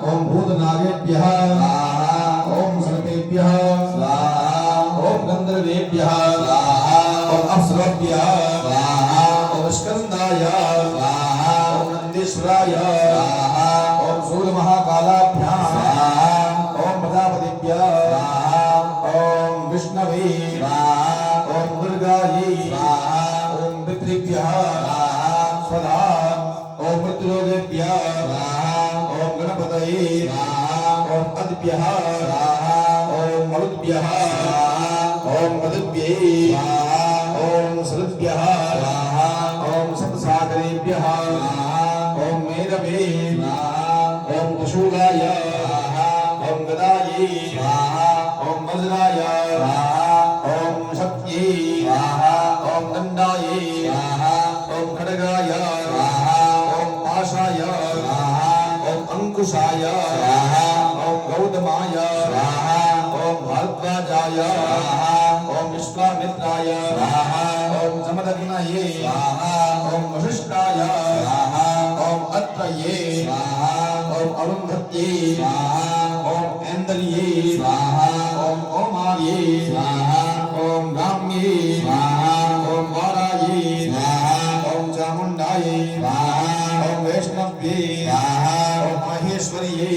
ओम भूतनागेभ्यः ओम सर्पेभ्यः ओम गंधर्वेभ्यः ओम अप्सरेभ्यः ओम स्कंदाय ओम नंदीश्वराय ओम सूर्यमहाकालाभ्यां ओम प्रजापतिभ्यः ओम विष्णवे ओम दुर्गायै ओम पितृभ्यः स्वधा ओम मृत्युलोकेभ्यः ओम गणपतये ओम अदिभ्यः ओम मरुद्भ्यः ओम मदुभ्ये ओम सरुद्भ्यः ओम सप्तसागरेभ्यः ओम मेरवे ओम त्रिशूलाय ओम गदायै ओम वज्राय ओम शक्त्यै ओम दण्डायै ओम खड्गाय ओम पाशाय ओम अंकुशाय ओम गौतमाय ओम भारद्वाजाय ओम विश्वामित्राय ओम जमदग्नये ओम वशिष्ठाय ओम अत्रये ओम अरुन्धत्ये ओम ऐन्द्रिये ओम ओमार्ये ओम गाम्ये ओम वाराये ओम चामुण्डाये ओम वैष्णव्ये ओम माहेश्वर्ये